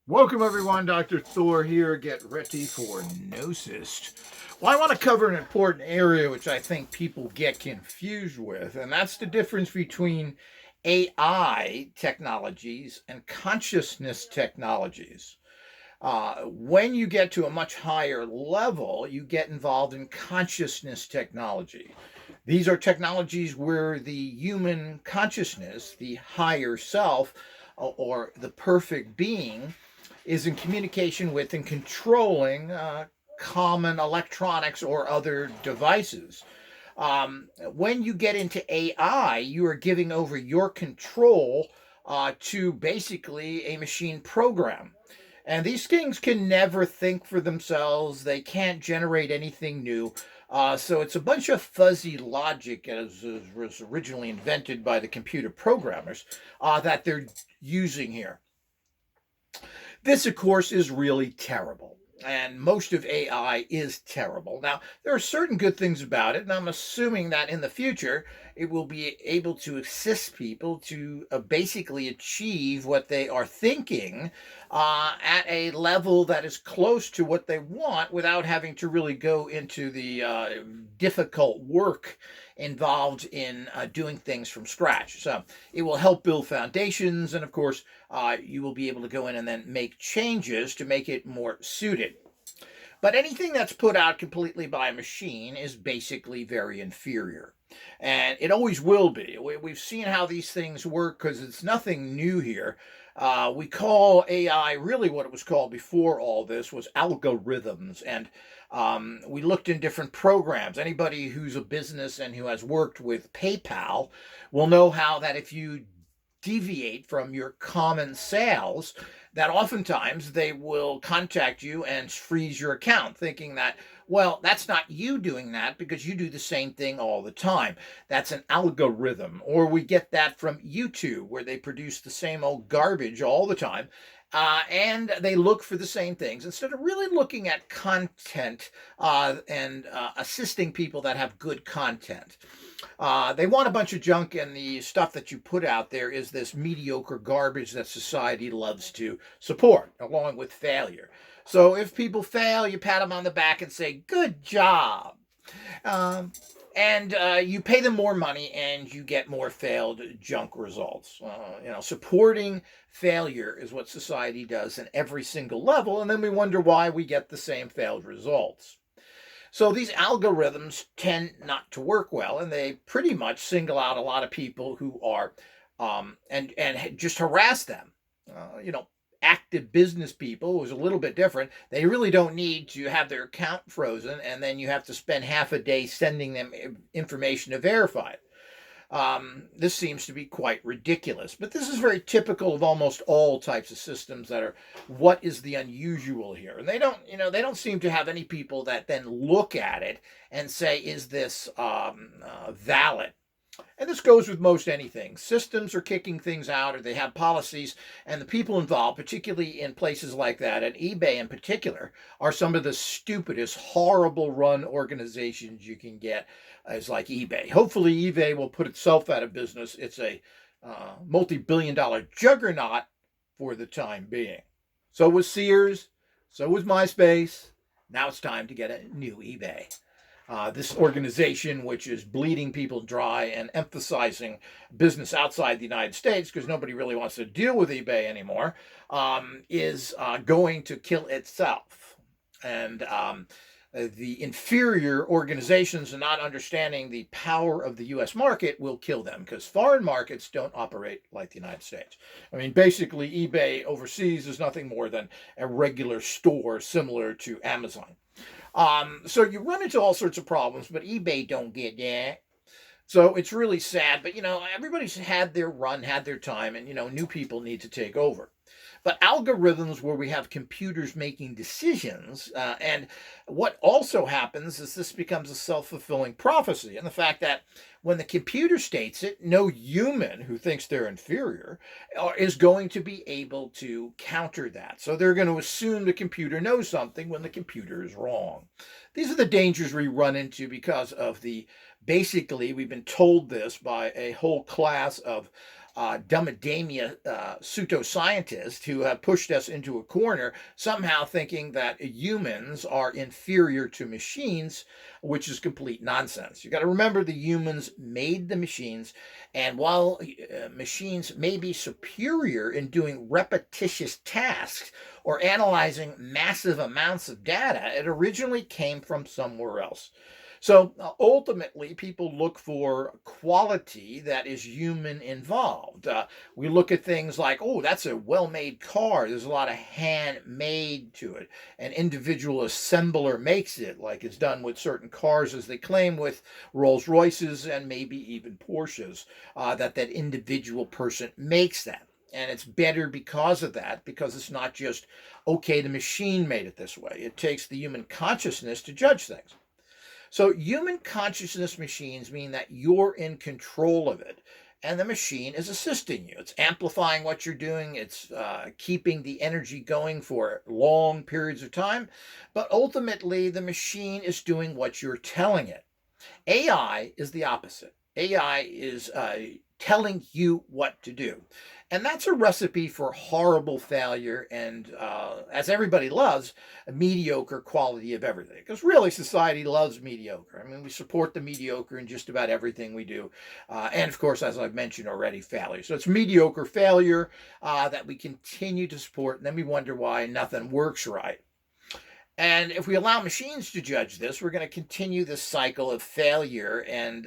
Welcome everyone, Dr. Thor here. Get ready for Gnosis. Well, I want to cover an important area which I think people get confused with, and that's the difference between AI technologies and consciousness technologies. When you get to a much higher level, you get involved in consciousness technology. These are technologies where the human consciousness, the higher self, or the perfect being, is in communication with and controlling common electronics or other devices. When you get into AI, you are giving over your control to basically a machine program. And these things can never think for themselves. They can't generate anything new. So it's a bunch of fuzzy logic, as was originally invented by the computer programmers, that they're using here. This, of course, is really terrible. And most of AI is terrible. Now, there are certain good things about it, and I'm assuming that in the future it will be able to assist people to basically achieve what they are thinking at a level that is close to what they want without having to really go into the difficult work involved in doing things from scratch. So it will help build foundations, and of course, you will be able to go in and then make changes to make it more suited. But anything that's put out completely by a machine is basically very inferior. And it always will be. We've seen how these things work because it's nothing new here. We call AI really what it was called before all this was algorithms. And we looked in different programs. Anybody who's a business and who has worked with PayPal will know how that if you deviate from your common sales, that oftentimes they will contact you and freeze your account, thinking that, well, that's not you doing that because you do the same thing all the time. That's an algorithm. Or we get that from YouTube, where they produce the same old garbage all the time. And they look for the same things instead of really looking at content and assisting people that have good content. They want a bunch of junk, and the stuff that you put out there is this mediocre garbage that society loves to support, along with failure. So if people fail, you pat them on the back and say, "Good job." Um, and you pay them more money and you get more failed junk results. Supporting failure is what society does in every single level, and then we wonder why we get the same failed results. So these algorithms tend not to work well, and they pretty much single out a lot of people who are and just harass them. Active business people who's a little bit different. They really don't need to have their account frozen, and then you have to spend half a day sending them information to verify it. This seems to be quite ridiculous, but this is very typical of almost all types of systems that are what is the unusual here. And they don't seem to have any people that then look at it and say, is this valid? And this goes with most anything. Systems are kicking things out, or they have policies, and the people involved, particularly in places like that, and eBay in particular, are some of the stupidest, horrible run organizations you can get, as like eBay. Hopefully, eBay will put itself out of business. It's a multi-billion-dollar juggernaut for the time being. So was Sears, so was MySpace. Now it's time to get a new eBay. This organization, which is bleeding people dry and emphasizing business outside the United States because nobody really wants to deal with eBay anymore, is going to kill itself. And the inferior organizations and not understanding the power of the U.S. market will kill them because foreign markets don't operate like the United States. I mean, basically, eBay overseas is nothing more than a regular store similar to Amazon. So you run into all sorts of problems, but eBay don't get that. So it's really sad. But everybody's had their run, had their time, and new people need to take over. But algorithms where we have computers making decisions, and what also happens is this becomes a self-fulfilling prophecy, and the fact that when the computer states it, no human who thinks they're inferior is going to be able to counter that. So they're going to assume the computer knows something when the computer is wrong. These are the dangers we run into because of basically, we've been told this by a whole class of dumbademia pseudoscientists who have pushed us into a corner, somehow thinking that humans are inferior to machines, which is complete nonsense. You got to remember the humans made the machines, and while machines may be superior in doing repetitious tasks or analyzing massive amounts of data, it originally came from somewhere else. So ultimately, people look for quality that is human involved. We look at things like, oh, that's a well made car. There's a lot of handmade to it. An individual assembler makes it, like it's done with certain cars, as they claim, with Rolls Royces and maybe even Porsches, that individual person makes that. And it's better because of that, because it's not just, okay, the machine made it this way. It takes the human consciousness to judge things. So human consciousness machines mean that you're in control of it, and the machine is assisting you. It's amplifying what you're doing. It's keeping the energy going for long periods of time. But ultimately, the machine is doing what you're telling it. AI is the opposite. AI is telling you what to do. And that's a recipe for horrible failure and, as everybody loves, a mediocre quality of everything. Because really, society loves mediocre. I mean, we support the mediocre in just about everything we do. And of course, as I've mentioned already, failure. So it's mediocre failure that we continue to support, and then we wonder why nothing works right. And if we allow machines to judge this, we're going to continue this cycle of failure and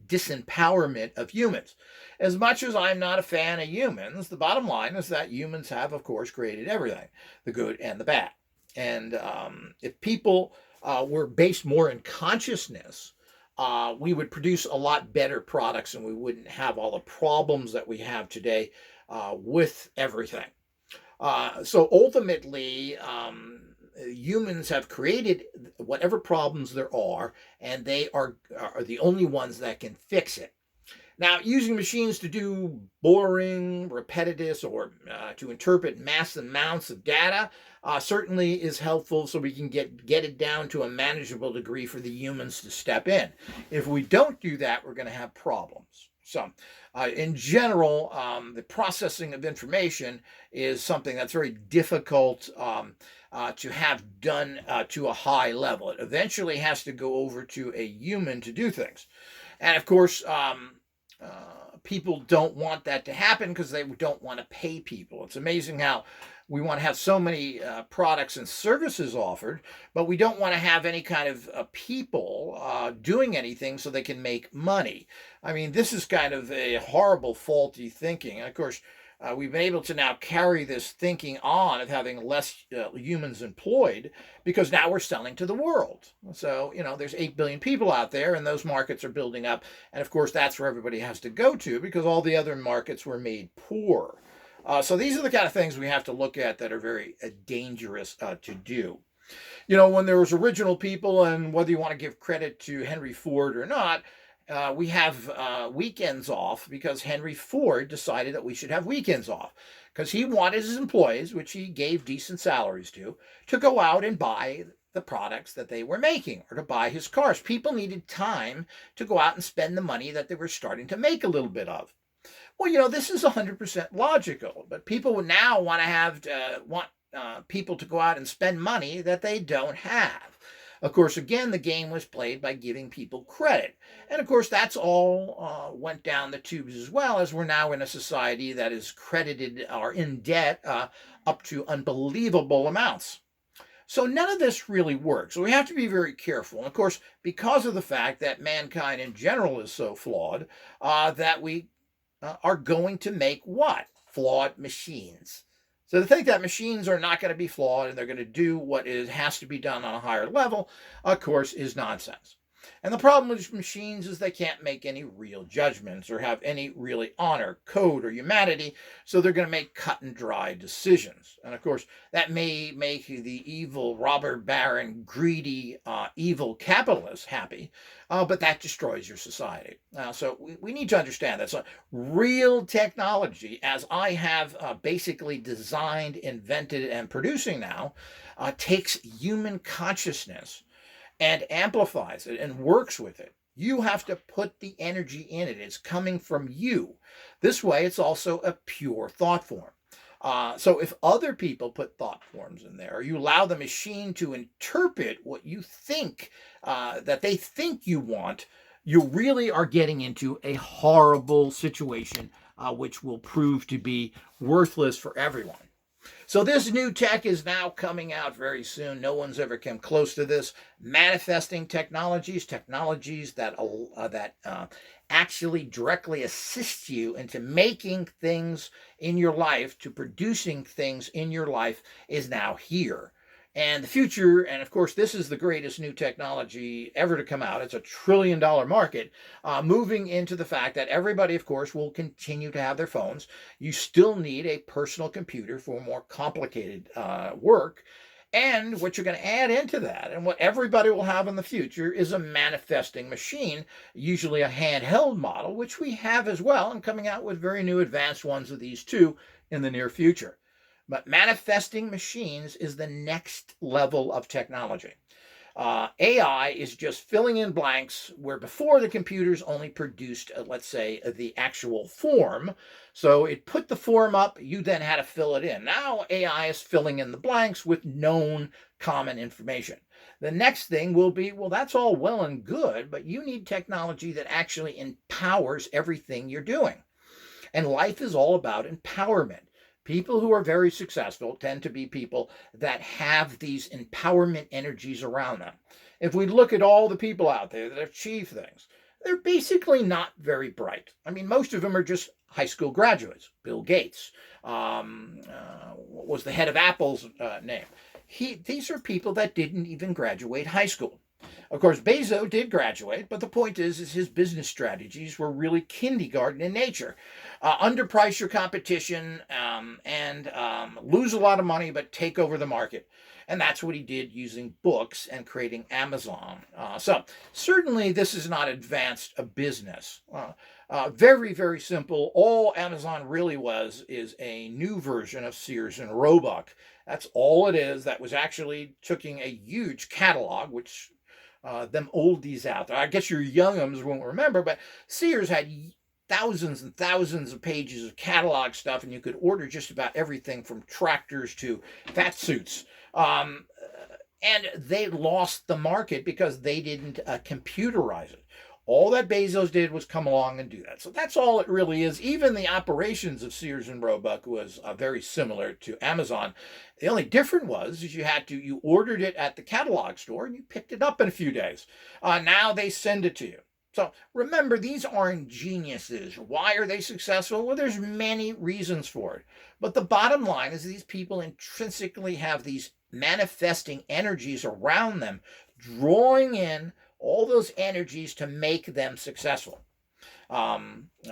disempowerment of humans. As much as I'm not a fan of humans, the bottom line is that humans have, of course, created everything, the good and the bad. And if people were based more in consciousness, we would produce a lot better products, and we wouldn't have all the problems that we have today with everything. So ultimately, humans have created whatever problems there are, and they are the only ones that can fix it. Now, using machines to do boring, repetitive, or to interpret mass amounts of data certainly is helpful, so we can get it down to a manageable degree for the humans to step in. If we don't do that, we're going to have problems. So, in general, the processing of information is something that's very difficult to have done to a high level. It eventually has to go over to a human to do things. And of course, people don't want that to happen because they don't want to pay people. It's amazing how we want to have so many products and services offered, but we don't want to have any kind of people doing anything so they can make money. I mean, this is kind of a horrible, faulty thinking. And of course, we've been able to now carry this thinking on of having less humans employed because now we're selling to the world. So, there's 8 billion people out there, and those markets are building up. And of course, that's where everybody has to go to because all the other markets were made poor. So these are the kind of things we have to look at that are very dangerous to do. When there was original people, and whether you want to give credit to Henry Ford or not, we have weekends off because Henry Ford decided that we should have weekends off because he wanted his employees, which he gave decent salaries to go out and buy the products that they were making or to buy his cars. People needed time to go out and spend the money that they were starting to make a little bit of. Well, this is 100% logical, but people now want to want people to go out and spend money that they don't have. Of course, again, the game was played by giving people credit. And of course, that's all went down the tubes as well, as we're now in a society that is credited or in debt up to unbelievable amounts. So none of this really works. So we have to be very careful. And of course, because of the fact that mankind in general is so flawed, that we are going to make what? Flawed machines. So to think that machines are not going to be flawed and they're going to do what has to be done on a higher level, of course, is nonsense. And the problem with machines is they can't make any real judgments or have any really honor, code, or humanity, so they're going to make cut and dry decisions. And of course, that may make the evil robber baron, greedy, evil capitalist happy, but that destroys your society. So we need to understand that. So real technology, as I have basically designed, invented, and producing now, takes human consciousness and amplifies it and works with it. You have to put the energy in it. It's coming from you. This way, it's also a pure thought form. So if other people put thought forms in there, or you allow the machine to interpret what you think that they think you want, you really are getting into a horrible situation, which will prove to be worthless for everyone. So this new tech is now coming out very soon. No one's ever come close to this. Manifesting technologies, technologies that actually directly assist you into making things in your life, to producing things in your life, is now here. And the future, and of course, this is the greatest new technology ever to come out. It's $1 trillion market, moving into the fact that everybody, of course, will continue to have their phones. You still need a personal computer for more complicated work. And what you're going to add into that, and what everybody will have in the future, is a manifesting machine, usually a handheld model, which we have as well, and coming out with very new advanced ones of these too in the near future. But manifesting machines is the next level of technology. AI is just filling in blanks where before the computers only produced, let's say, the actual form. So it put the form up, you then had to fill it in. Now AI is filling in the blanks with known common information. The next thing will be, well, that's all well and good, but you need technology that actually empowers everything you're doing. And life is all about empowerment. People who are very successful tend to be people that have these empowerment energies around them. If we look at all the people out there that achieve things, they're basically not very bright. I mean, most of them are just high school graduates. Bill Gates, what was the head of Apple's name? These are people that didn't even graduate high school. Of course, Bezos did graduate, but the point is his business strategies were really kindergarten in nature. Underprice your competition and lose a lot of money, but take over the market. And that's what he did using books and creating Amazon. So certainly this is not advanced a business. Very, very simple. All Amazon really was is a new version of Sears and Roebuck. That's all it is. That was actually taking a huge catalog, which them oldies out there. I guess your youngums won't remember, but Sears had thousands and thousands of pages of catalog stuff, and you could order just about everything from tractors to fat suits. And they lost the market because they didn't computerize it. All that Bezos did was come along and do that. So that's all it really is. Even the operations of Sears and Roebuck was very similar to Amazon. The only difference was is you ordered it at the catalog store and you picked it up in a few days. Now they send it to you. So remember, these aren't geniuses. Why are they successful? Well, there's many reasons for it. But the bottom line is these people intrinsically have these manifesting energies around them, drawing in all those energies to make them successful.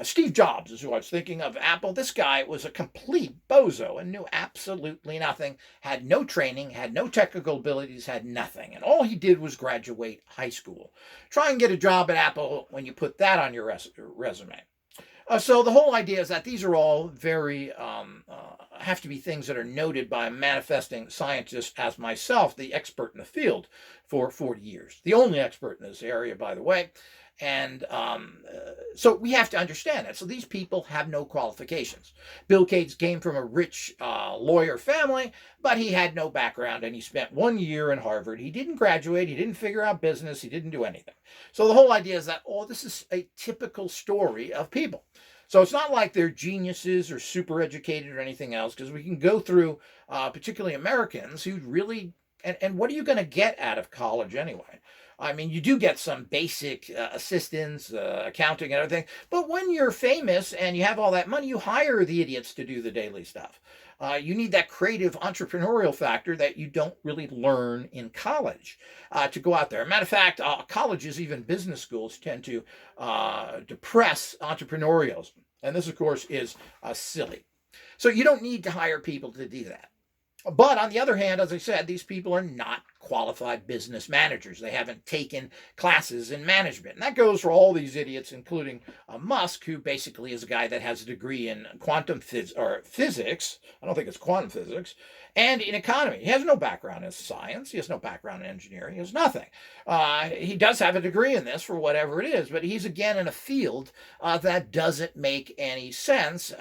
Steve Jobs is who I was thinking of. Apple. This guy was a complete bozo and knew absolutely nothing, had no training, had no technical abilities, had nothing. And all he did was graduate high school. Try and get a job at Apple when you put that on your resume. So the whole idea is that these are all very have to be things that are noted by a manifesting scientist as myself, the expert in the field for 40 years, the only expert in this area, by the way. And so we have to understand that. So these people have no qualifications. Bill Gates came from a rich lawyer family, but he had no background, and he spent 1 year in Harvard. He didn't graduate. He didn't figure out business. He didn't do anything. So the whole idea is that, this is a typical story of people. So it's not like they're geniuses or super educated or anything else, because we can go through, particularly Americans, who really, and what are you going to get out of college anyway? I mean, you do get some basic assistance, accounting and everything, but when you're famous and you have all that money, you hire the idiots to do the daily stuff. You need that creative entrepreneurial factor that you don't really learn in college to go out there. Matter of fact, colleges, even business schools, tend to depress entrepreneurialism. And this, of course, is silly. So you don't need to hire people to do that. But on the other hand, as I said, these people are not qualified business managers. They haven't taken classes in management. And that goes for all these idiots, including Musk, who basically is a guy that has a degree in quantum physics. I don't think it's quantum physics. And in economy. He has no background in science. He has no background in engineering. He has nothing. He does have a degree in this for whatever it is, but he's again in a field that doesn't make any sense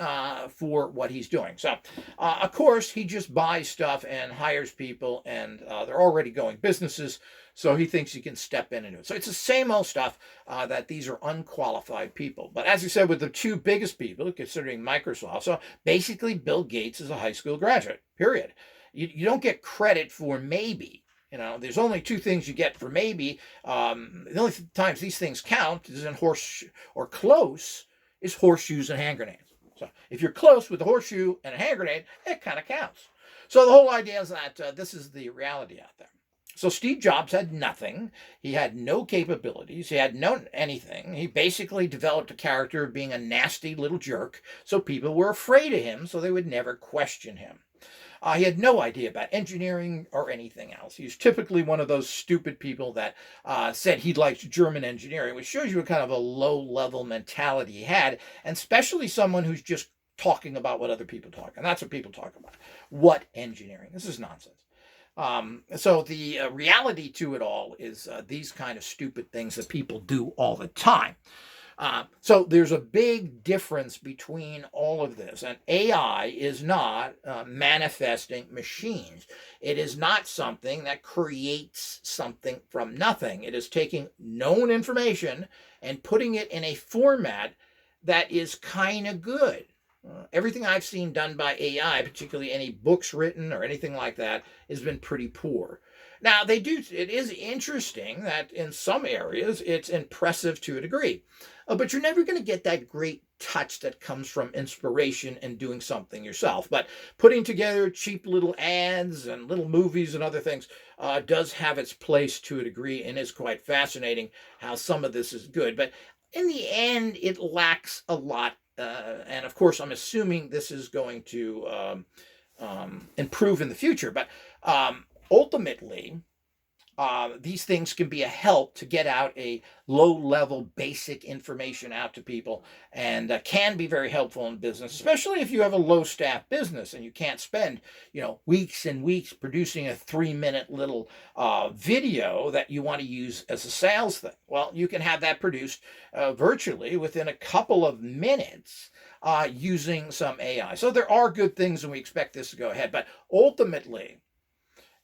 for what he's doing. So, of course, he just buys stuff and hires people, and they're already going businesses. So he thinks he can step in and do it. So it's the same old stuff that these are unqualified people. But as you said, with the two biggest people, considering Microsoft, so basically Bill Gates is a high school graduate, period. You don't get credit for maybe. There's only two things you get for maybe. The only times these things count is in close is horseshoes and hand grenades. So if you're close with a horseshoe and a hand grenade, it kind of counts. So the whole idea is that this is the reality out there. So Steve Jobs had nothing. He had no capabilities. He had no anything. He basically developed a character of being a nasty little jerk, so people were afraid of him, so they would never question him. He had no idea about engineering or anything else. He was typically one of those stupid people that said he liked German engineering, which shows you what kind of a low-level mentality he had, and especially someone who's just talking about what other people talk. And that's what people talk about. What engineering? This is nonsense. So the reality to it all is these kind of stupid things that people do all the time. So there's a big difference between all of this. And AI is not manifesting machines. It is not something that creates something from nothing. It is taking known information and putting it in a format that is kind of good. Everything I've seen done by AI, particularly any books written or anything like that, has been pretty poor. Now, it is interesting that in some areas it's impressive to a degree, but you're never going to get that great touch that comes from inspiration and doing something yourself. But putting together cheap little ads and little movies and other things does have its place to a degree, and is quite fascinating how some of this is good. But in the end, it lacks a lot. And of course, I'm assuming this is going to improve in the future. But ultimately, these things can be a help to get out a low-level basic information out to people, and can be very helpful in business, especially if you have a low-staff business and you can't spend weeks and weeks producing a 3-minute little video that you want to use as a sales thing. Well, you can have that produced virtually within a couple of minutes using some AI. So there are good things, and we expect this to go ahead. But ultimately,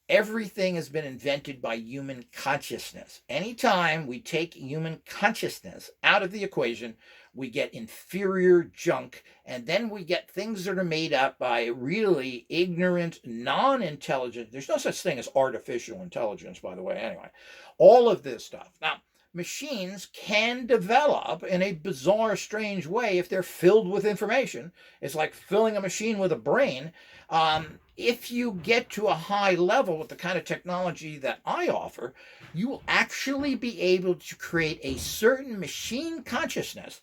everything has been invented by human consciousness. Anytime we take human consciousness out of the equation, we get inferior junk, and then we get things that are made up by really ignorant, non-intelligent. There's no such thing as artificial intelligence, by the way, anyway. All of this stuff. Now, machines can develop in a bizarre, strange way if they're filled with information. It's like filling a machine with a brain. If you get to a high level with the kind of technology that I offer, you will actually be able to create a certain machine consciousness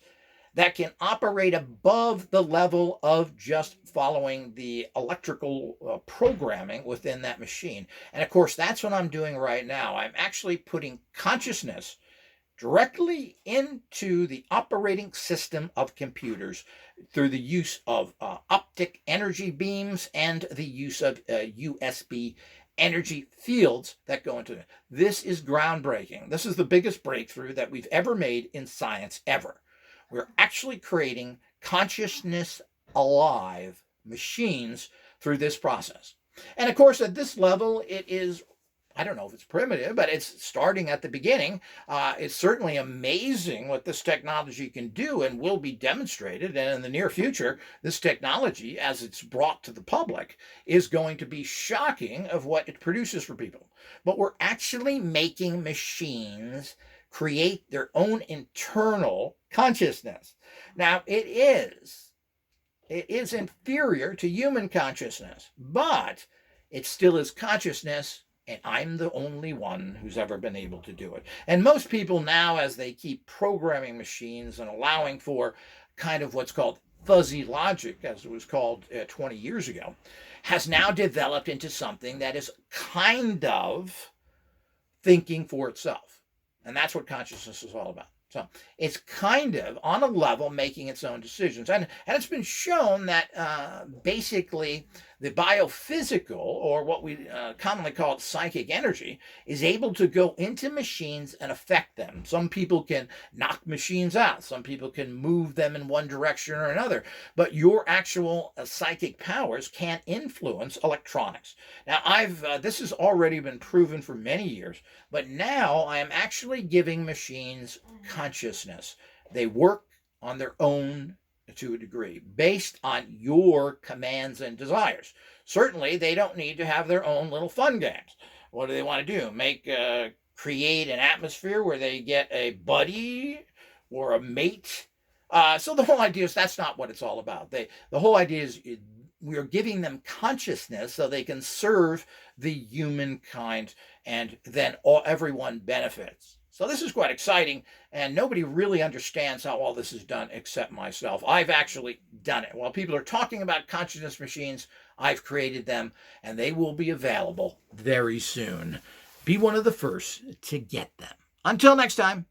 that can operate above the level of just following the electrical programming within that machine. And of course, that's what I'm doing right now. I'm actually putting consciousness directly into the operating system of computers through the use of optic energy beams and the use of USB energy fields that go into it. This is groundbreaking. This is the biggest breakthrough that we've ever made in science ever. We're actually creating consciousness alive machines through this process. And of course, at this level, it is, I don't know if it's primitive, but it's starting at the beginning. It's certainly amazing what this technology can do and will be demonstrated. And in the near future, this technology, as it's brought to the public, is going to be shocking of what it produces for people. But we're actually making machines create their own internal consciousness. Now, it is inferior to human consciousness, but it still is consciousness. And I'm the only one who's ever been able to do it. And most people now, as they keep programming machines and allowing for kind of what's called fuzzy logic, as it was called 20 years ago, has now developed into something that is kind of thinking for itself. And that's what consciousness is all about. So it's kind of on a level making its own decisions. And it's been shown that basically the biophysical, or what we commonly call psychic energy, is able to go into machines and affect them. Some people can knock machines out. Some people can move them in one direction or another. But your actual psychic powers can't influence electronics. Now, this has already been proven for many years, but now I am actually giving machines consciousness. They work on their own to a degree, based on your commands and desires. Certainly, they don't need to have their own little fun games. What do they want to do? Create an atmosphere where they get a buddy or a mate? So the whole idea is that's not what it's all about. The whole idea is we are giving them consciousness so they can serve the humankind, and then everyone benefits. So this is quite exciting, and nobody really understands how all this is done except myself. I've actually done it. While people are talking about consciousness machines, I've created them, and they will be available very soon. Be one of the first to get them. Until next time.